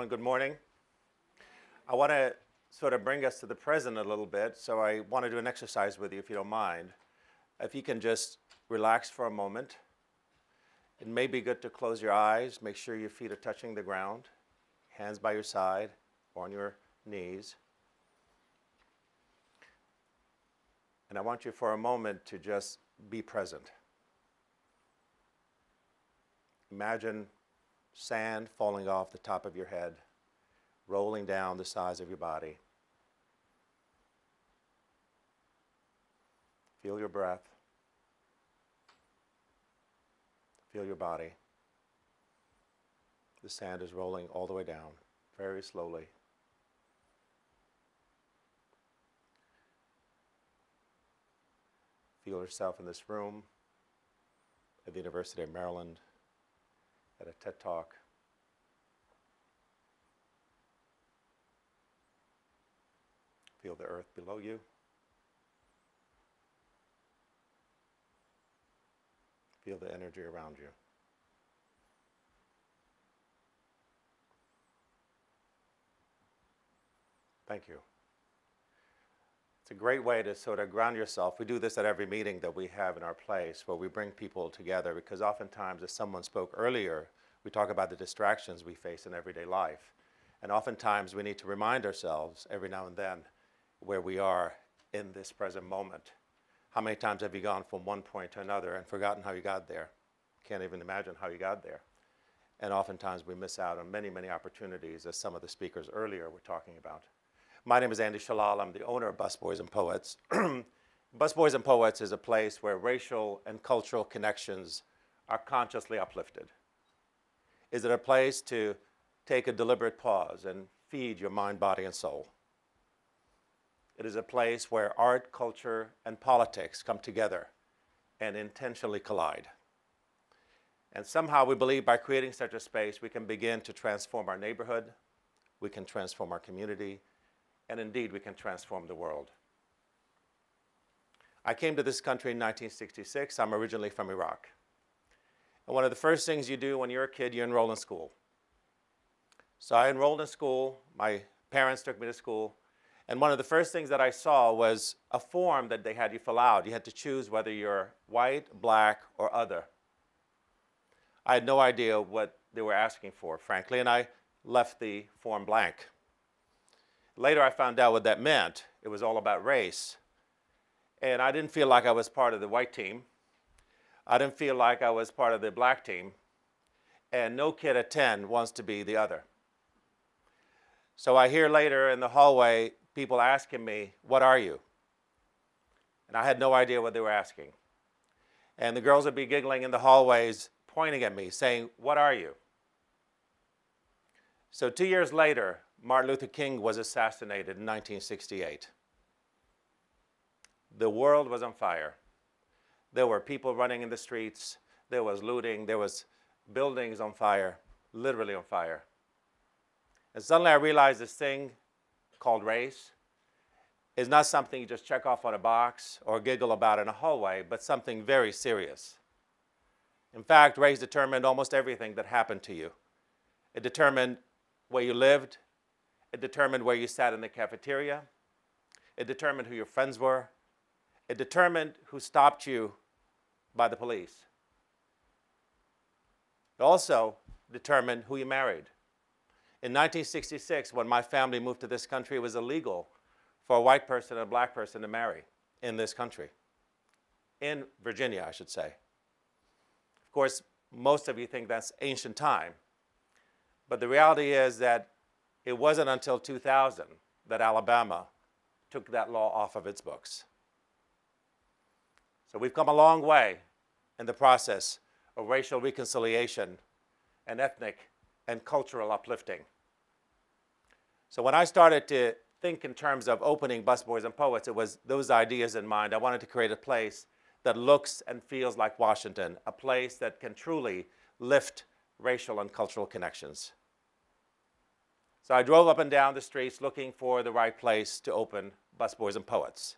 gentlemen, good morning. I want to sort of bring us to the present a little bit, so I want to do an exercise with you, if you don't mind. If you can just relax for a moment. It may be good to close your eyes, make sure your feet are touching the ground, hands by your side or on your knees. And I want you for a moment to just be present. Imagine sand falling off the top of your head, rolling down the sides of your body. Feel your breath. Feel your body. The sand is rolling all the way down, very slowly. Feel yourself in this room at the University of Maryland, at a TED Talk. Feel the earth below you. Feel the energy around you. Thank you. It's a great way to sort of ground yourself. We do this at every meeting that we have in our place, where we bring people together, because oftentimes, as someone spoke earlier, we talk about the distractions we face in everyday life. And oftentimes we need to remind ourselves every now and then where we are in this present moment. How many times have you gone from one point to another and forgotten how you got there? Can't even imagine how you got there. And oftentimes we miss out on many, many opportunities, as some of the speakers earlier were talking about. My name is Andy Shallal. I'm the owner of Busboys and Poets. Busboys and Poets is a place where racial and cultural connections are consciously uplifted. Is it a place to take a deliberate pause and feed your mind, body, and soul? It is a place where art, culture, and politics come together and intentionally collide. And somehow we believe by creating such a space, we can begin to transform our neighborhood, we can transform our community, and indeed, we can transform the world. I came to this country in 1966. I'm originally from Iraq. And one of the first things you do when you're a kid, you enroll in school. So I enrolled in school. My parents took me to school. And one of the first things that I saw was a form that they had you fill out. You had to choose whether you're white, black, or other. I had no idea what they were asking for, frankly, and I left the form blank. Later, I found out what that meant. It was all about race. And I didn't feel like I was part of the white team. I didn't feel like I was part of the black team. And no kid at 10 wants to be the other. So I hear later in the hallway people asking me, "What are you?" And I had no idea what they were asking. And the girls would be giggling in the hallways, pointing at me, saying, "What are you?" So 2 years later, Martin Luther King was assassinated in 1968. The world was on fire. There were people running in the streets. There was looting. There was buildings on fire, literally on fire. And suddenly I realized this thing called race is not something you just check off on a box or giggle about in a hallway, but something very serious. In fact, race determined almost everything that happened to you. It determined where you lived. It determined where you sat in the cafeteria. It determined who your friends were. It determined who stopped you by the police. It also determined who you married. In 1966, when my family moved to this country, it was illegal for a white person and a black person to marry in this country. In Virginia, I should say. Of course, most of you think that's ancient time. But the reality is that it wasn't until 2000 that Alabama took that law off of its books. So we've come a long way in the process of racial reconciliation and ethnic and cultural uplifting. So when I started to think in terms of opening Busboys and Poets, it was those ideas in mind. I wanted to create a place that looks and feels like Washington, a place that can truly lift racial and cultural connections. So I drove up and down the streets looking for the right place to open Busboys and Poets.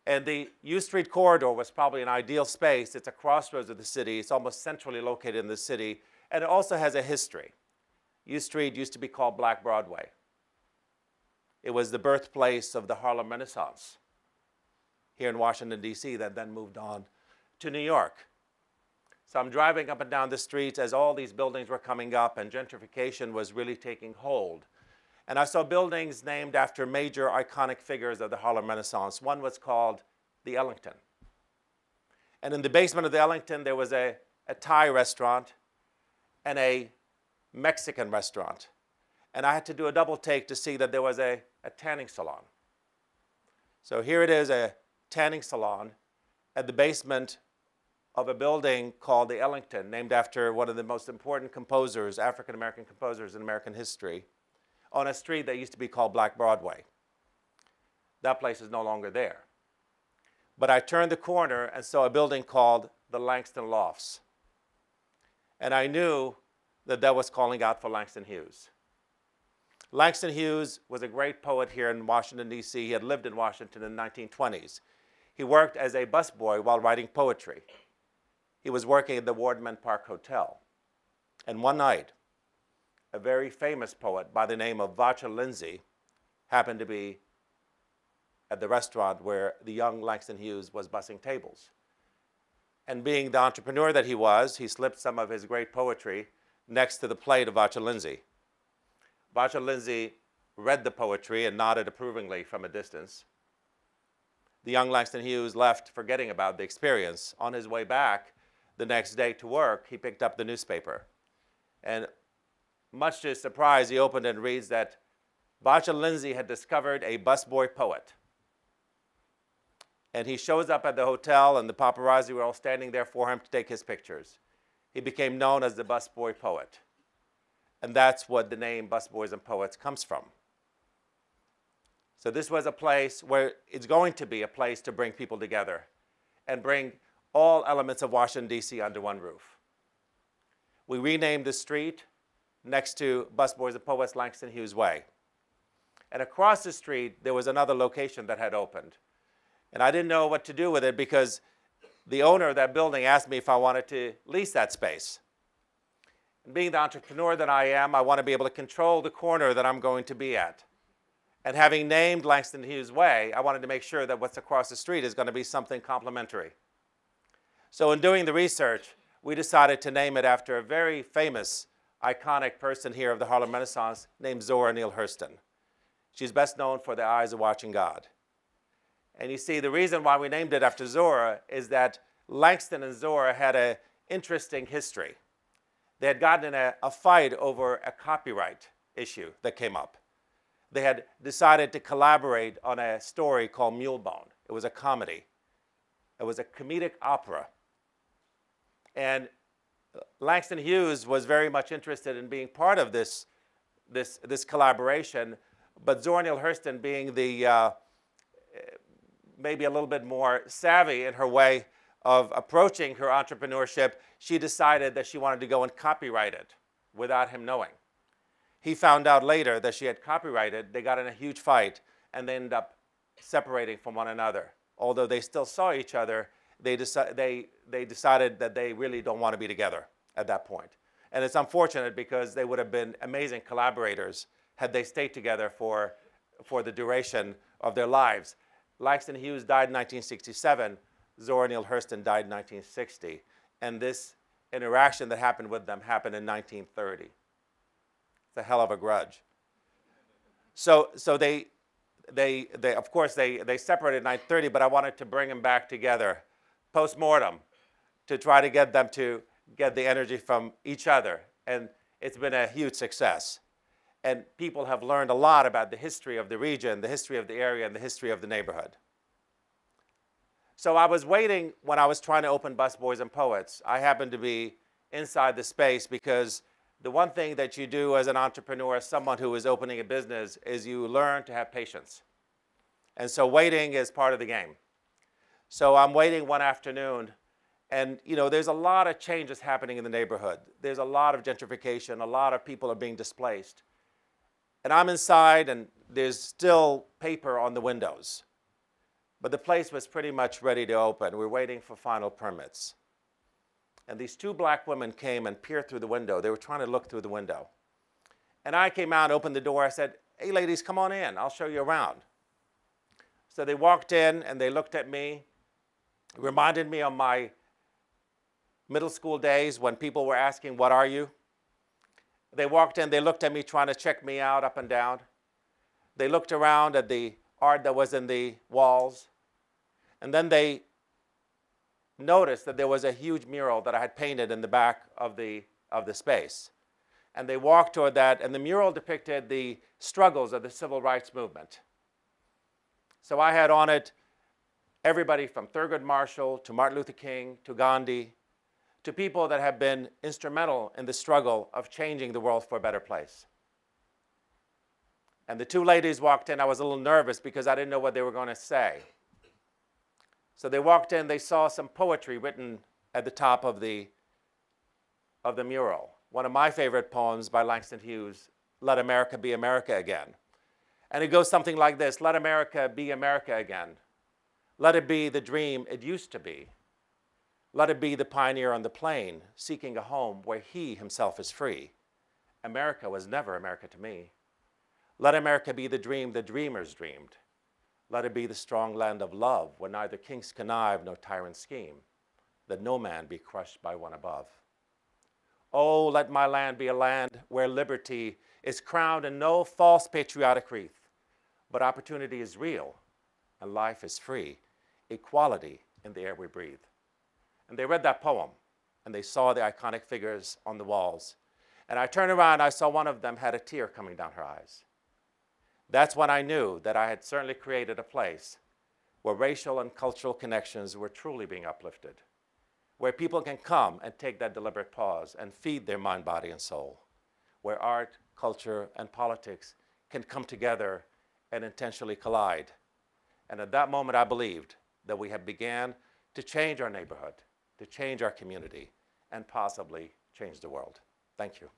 And the U Street corridor was probably an ideal space. It's a crossroads of the city. It's almost centrally located in the city. And it also has a history. U Street used to be called Black Broadway. It was the birthplace of the Harlem Renaissance here in Washington, D.C., that then moved on to New York. So I'm driving up and down the streets as all these buildings were coming up and gentrification was really taking hold. And I saw buildings named after major iconic figures of the Harlem Renaissance. One was called the Ellington. And in the basement of the Ellington, there was a Thai restaurant and a Mexican restaurant. And I had to do a double take to see that there was a tanning salon. So here it is, a tanning salon at the basement of a building called the Ellington, named after one of the most important composers, African-American composers in American history, on a street that used to be called Black Broadway. That place is no longer there. But I turned the corner and saw a building called the Langston Lofts. And I knew that that was calling out for Langston Hughes. Langston Hughes was a great poet here in Washington, D.C. He had lived in Washington in the 1920s. He worked as a busboy while writing poetry. He was working at the Wardman Park Hotel. And one night, a very famous poet by the name of Vachel Lindsay happened to be at the restaurant where the young Langston Hughes was bussing tables. And being the entrepreneur that he was, he slipped some of his great poetry next to the plate of Vachel Lindsay. Vachel Lindsay read the poetry and nodded approvingly from a distance. The young Langston Hughes left forgetting about the experience. On his way back the next day to work, he picked up the newspaper. And much to his surprise, he opened and reads that Vachel Lindsay had discovered a busboy poet. And he shows up at the hotel, and the paparazzi were all standing there for him to take his pictures. He became known as the busboy poet. And that's what the name Busboys and Poets comes from. So this was a place where it's going to be a place to bring people together and bring all elements of Washington, D.C. under one roof. We renamed the street next to Busboys and Poets Langston Hughes Way. And across the street, there was another location that had opened. And I didn't know what to do with it because the owner of that building asked me if I wanted to lease that space. And being the entrepreneur that I am, I want to be able to control the corner that I'm going to be at. And having named Langston Hughes Way, I wanted to make sure that what's across the street is going to be something complementary. So in doing the research, we decided to name it after a very famous, iconic person here of the Harlem Renaissance named Zora Neale Hurston. She's best known for The Eyes of Watching God. And you see, the reason why we named it after Zora is that Langston and Zora had an interesting history. They had gotten in a fight over a copyright issue that came up. They had decided to collaborate on a story called Mulebone. It was a comedy. It was a comedic opera. And Langston Hughes was very much interested in being part of this collaboration, but Zora Neale Hurston, being the maybe a little bit more savvy in her way of approaching her entrepreneurship, she decided that she wanted to go and copyright it without him knowing. He found out later that she had copyrighted. They got in a huge fight, and they ended up separating from one another. Although they still saw each other, they decided that they really don't want to be together at that point. And it's unfortunate because they would have been amazing collaborators had they stayed together for the duration of their lives. Langston Hughes died in 1967. Zora Neale Hurston died in 1960. And this interaction that happened with them happened in 1930. It's a hell of a grudge. So they of course, they separated in 1930, but I wanted to bring them back together post-mortem to try to get them to get the energy from each other. And it's been a huge success. And people have learned a lot about the history of the region, the history of the area, and the history of the neighborhood. So I was waiting when I was trying to open Busboys and Poets. I happened to be inside the space because the one thing that you do as an entrepreneur, as someone who is opening a business, is you learn to have patience. And so waiting is part of the game. So I'm waiting one afternoon, and there's a lot of changes happening in the neighborhood. There's a lot of gentrification. A lot of people are being displaced. And I'm inside, and there's still paper on the windows. But the place was pretty much ready to open. We're waiting for final permits. And these two black women came and peered through the window. They were trying to look through the window. And I came out, opened the door. I said, hey, ladies, come on in. I'll show you around. So they walked in, and they looked at me. It reminded me of my middle school days when people were asking, what are you? They walked in. They looked at me, trying to check me out up and down. They looked around at the art that was in the walls. And then they noticed that there was a huge mural that I had painted in the back of the space. And they walked toward that, and the mural depicted the struggles of the civil rights movement. So I had on it everybody from Thurgood Marshall to Martin Luther King to Gandhi, to people that have been instrumental in the struggle of changing the world for a better place. And the two ladies walked in. I was a little nervous because I didn't know what they were going to say. So they walked in. They saw some poetry written at the top of the mural. One of my favorite poems by Langston Hughes, Let America Be America Again. And it goes something like this: let America be America again. Let it be the dream it used to be. Let it be the pioneer on the plain, seeking a home where he himself is free. America was never America to me. Let America be the dream the dreamers dreamed. Let it be the strong land of love, where neither kings connive nor tyrants scheme, that no man be crushed by one above. Oh, let my land be a land where liberty is crowned in no false patriotic wreath, but opportunity is real and life is free, equality in the air we breathe. And they read that poem, and they saw the iconic figures on the walls. And I turned around, I saw one of them had a tear coming down her eyes. That's when I knew that I had certainly created a place where racial and cultural connections were truly being uplifted, where people can come and take that deliberate pause and feed their mind, body, and soul, where art, culture, and politics can come together and intentionally collide. And at that moment, I believed that we had began to change our neighborhood, to change our community, and possibly change the world. Thank you.